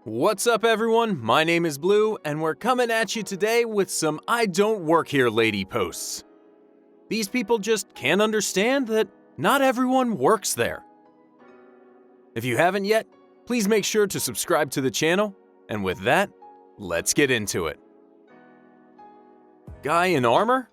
What's up, everyone? My name is Blue, and we're coming at you today with some I Don't Work Here Lady posts. These people just can't understand that not everyone works there. If you haven't yet, please make sure to subscribe to the channel, and with that, let's get into it. Guy in armor?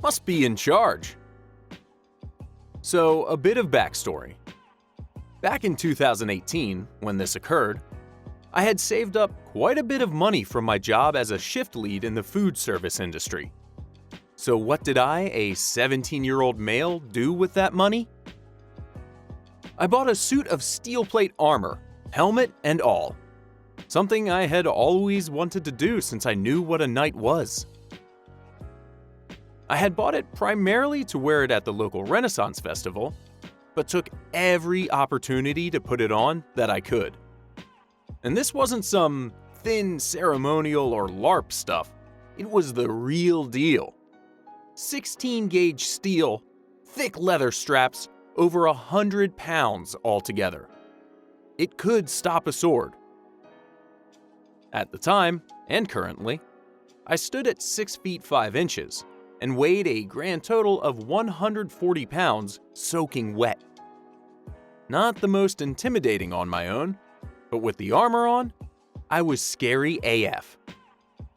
Must be in charge. So, a bit of backstory. Back in 2018, when this occurred, I had saved up quite a bit of money from my job as a shift lead in the food service industry. So what did I, a 17-year-old male, do with that money? I bought a suit of steel plate armor, helmet and all. Something I had always wanted to do since I knew what a knight was. I had bought it primarily to wear it at the local Renaissance festival, but took every opportunity to put it on that I could. And this wasn't some thin ceremonial or LARP stuff. It was the real deal. 16-gauge steel, thick leather straps, over 100 pounds altogether. It could stop a sword. At the time, and currently, I stood at 6 feet 5 inches and weighed a grand total of 140 pounds soaking wet. Not the most intimidating on my own, but with the armor on, I was scary AF.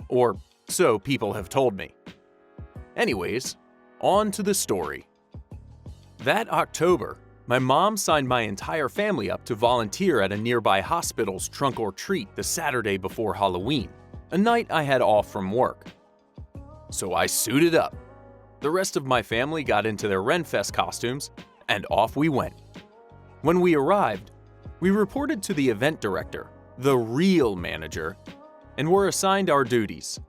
Or so people have told me. Anyways, on to the story. That October, my mom signed my entire family up to volunteer at a nearby hospital's trunk or treat the Saturday before Halloween, a night I had off from work. So I suited up. The rest of my family got into their Renfest costumes, and off we went. When we arrived, we reported to the event director, the real manager, and were assigned our duties.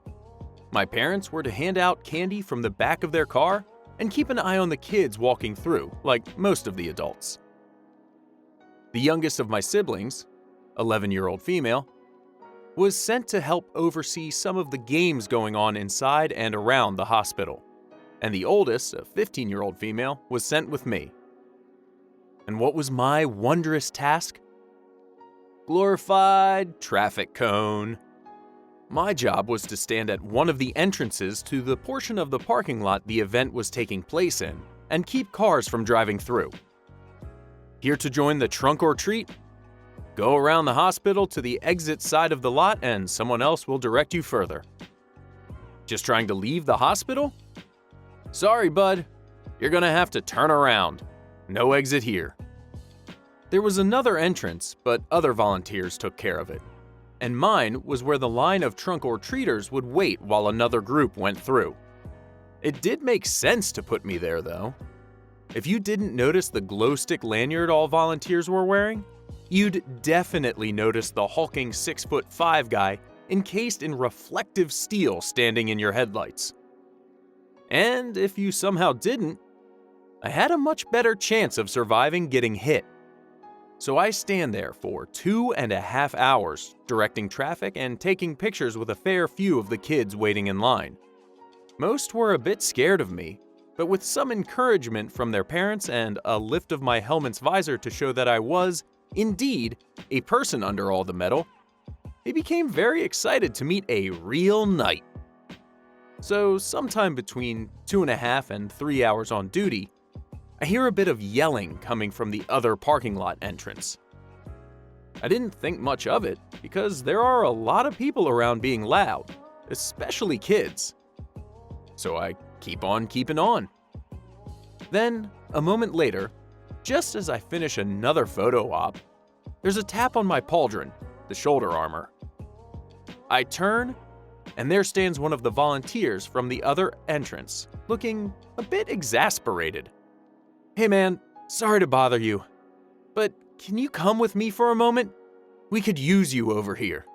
My parents were to hand out candy from the back of their car and keep an eye on the kids walking through, like most of the adults. The youngest of my siblings, 11-year-old female, was sent to help oversee some of the games going on inside and around the hospital, and the oldest, a 15-year-old female, was sent with me. And what was my wondrous task? Glorified traffic cone. My job was to stand at one of the entrances to the portion of the parking lot the event was taking place in and keep cars from driving through. Here to join the trunk or treat? Go around the hospital to the exit side of the lot and someone else will direct you further. Just trying to leave the hospital? Sorry, bud. You're gonna have to turn around. No exit here. There was another entrance, but other volunteers took care of it. And mine was where the line of trunk or treaters would wait while another group went through. It did make sense to put me there, though. If you didn't notice the glow stick lanyard all volunteers were wearing, you'd definitely notice the hulking 6'5" guy encased in reflective steel standing in your headlights. And if you somehow didn't, I had a much better chance of surviving getting hit. So I stand there for 2.5 hours, directing traffic and taking pictures with a fair few of the kids waiting in line. Most were a bit scared of me, but with some encouragement from their parents and a lift of my helmet's visor to show that I was, indeed, a person under all the metal, they became very excited to meet a real knight. So sometime between 2.5 and 3 hours on duty, I hear a bit of yelling coming from the other parking lot entrance. I didn't think much of it because there are a lot of people around being loud, especially kids. So I keep on keeping on. Then, a moment later, just as I finish another photo op, there's a tap on my pauldron, the shoulder armor. I turn, and there stands one of the volunteers from the other entrance, looking a bit exasperated. Hey man, sorry to bother you, but can you come with me for a moment? We could use you over here.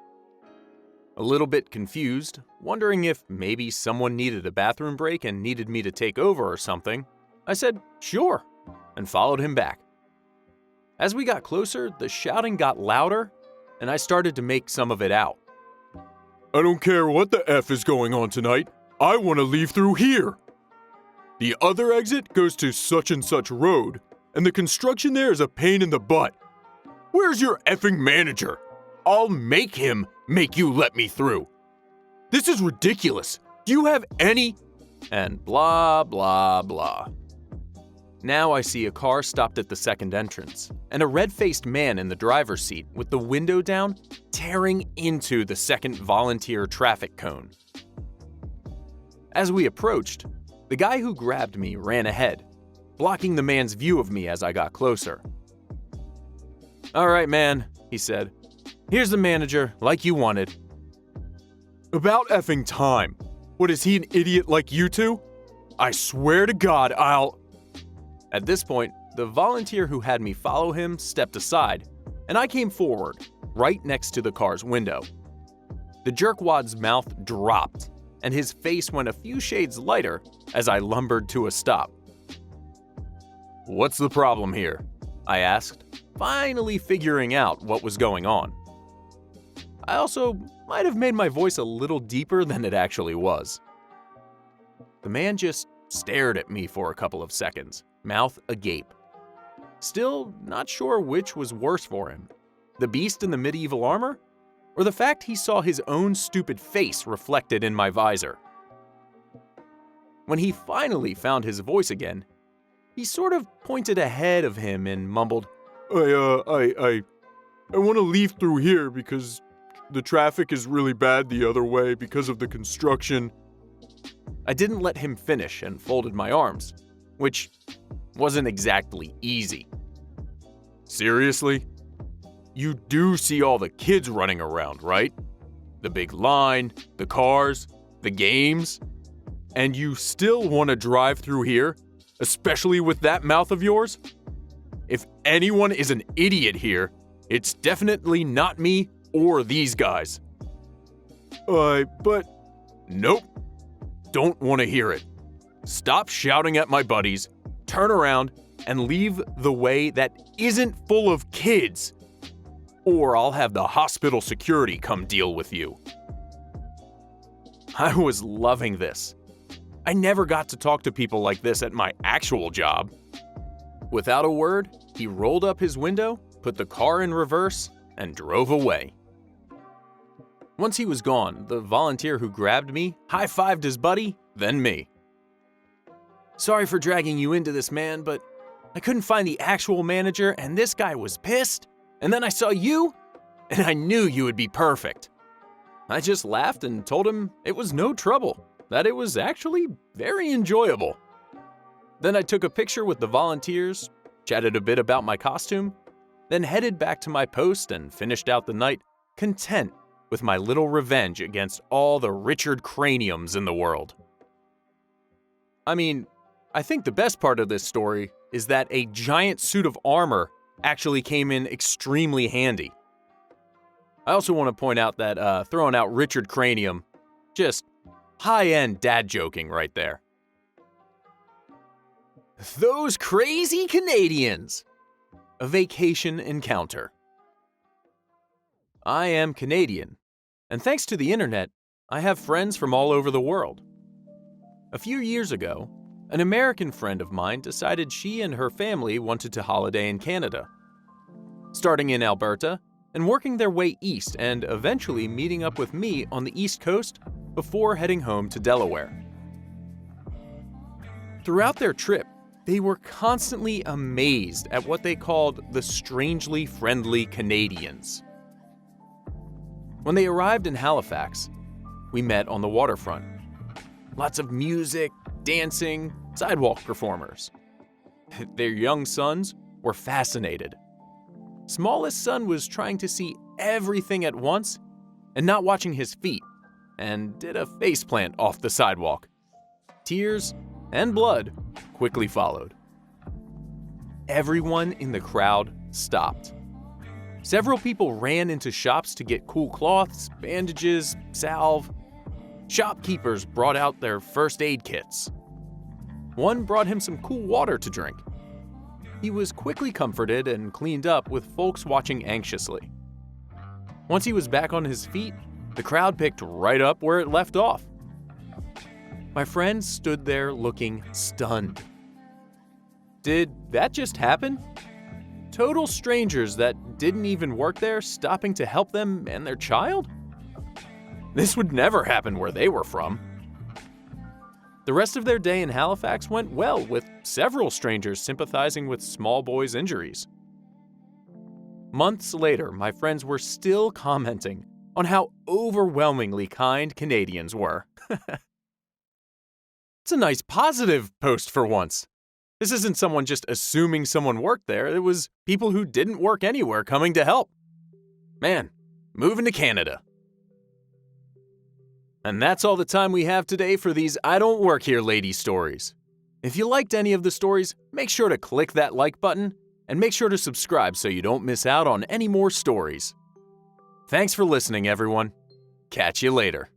A little bit confused, wondering if maybe someone needed a bathroom break and needed me to take over or something, I said, sure, and followed him back. As we got closer, the shouting got louder, and I started to make some of it out. I don't care what the F is going on tonight, I want to leave through here. The other exit goes to such and such road, and the construction there is a pain in the butt. Where's your effing manager? I'll make him make you let me through. This is ridiculous. Do you have any? And blah, blah, blah. Now I see a car stopped at the second entrance, and a red-faced man in the driver's seat with the window down, tearing into the second volunteer traffic cone. As we approached, the guy who grabbed me ran ahead, blocking the man's view of me as I got closer. "All right, man," he said. "Here's the manager, like you wanted." "About effing time. What, is he an idiot like you two? I swear to God, I'll..." At this point, the volunteer who had me follow him stepped aside, and I came forward, right next to the car's window. The jerkwad's mouth dropped, and his face went a few shades lighter as I lumbered to a stop. "What's the problem here?" I asked, finally figuring out what was going on. I also might have made my voice a little deeper than it actually was. The man just stared at me for a couple of seconds, mouth agape. Still not sure which was worse for him, the beast in the medieval armor, or the fact he saw his own stupid face reflected in my visor. When he finally found his voice again, he sort of pointed ahead of him and mumbled, I want to leave through here because the traffic is really bad the other way because of the construction." I didn't let him finish and folded my arms, which wasn't exactly easy. "Seriously? You do see all the kids running around, right? The big line, the cars, the games, and you still want to drive through here, especially with that mouth of yours? If anyone is an idiot here, it's definitely not me or these guys." But... "Nope. Don't want to hear it. Stop shouting at my buddies, turn around, and leave the way that isn't full of kids. Or I'll have the hospital security come deal with you." I was loving this. I never got to talk to people like this at my actual job. Without a word, he rolled up his window, put the car in reverse, and drove away. Once he was gone, the volunteer who grabbed me high-fived his buddy, then me. "Sorry for dragging you into this, man, but I couldn't find the actual manager and this guy was pissed, and then I saw you, and I knew you would be perfect." I just laughed and told him it was no trouble, that it was actually very enjoyable. Then I took a picture with the volunteers, chatted a bit about my costume, then headed back to my post and finished out the night content with my little revenge against all the Richard Craniums in the world. I mean, I think the best part of this story is that a giant suit of armor actually came in extremely handy. I also want to point out that throwing out Richard Cranium, just high-end dad joking right there. Those crazy Canadians! A vacation encounter. I am Canadian, and thanks to the internet, I have friends from all over the world. A few years ago, an American friend of mine decided she and her family wanted to holiday in Canada, starting in Alberta and working their way east and eventually meeting up with me on the East Coast before heading home to Delaware. Throughout their trip, they were constantly amazed at what they called the strangely friendly Canadians. When they arrived in Halifax, we met on the waterfront. Lots of music, dancing, sidewalk performers. Their young sons were fascinated. Smallest son was trying to see everything at once and not watching his feet, and did a faceplant off the sidewalk. Tears and blood quickly followed. Everyone in the crowd stopped. Several people ran into shops to get cool cloths, bandages, salve. Shopkeepers brought out their first aid kits. One brought him some cool water to drink. He was quickly comforted and cleaned up with folks watching anxiously. Once he was back on his feet, the crowd picked right up where it left off. My friend stood there looking stunned. Did that just happen? Total strangers that didn't even work there stopping to help them and their child? This would never happen where they were from. The rest of their day in Halifax went well, with several strangers sympathizing with small boys' injuries. Months later, my friends were still commenting on how overwhelmingly kind Canadians were. It's a nice positive post for once. This isn't someone just assuming someone worked there, it was people who didn't work anywhere coming to help. Man, moving to Canada. And that's all the time we have today for these I Don't Work Here Lady stories. If you liked any of the stories, make sure to click that like button and make sure to subscribe so you don't miss out on any more stories. Thanks for listening, everyone. Catch you later.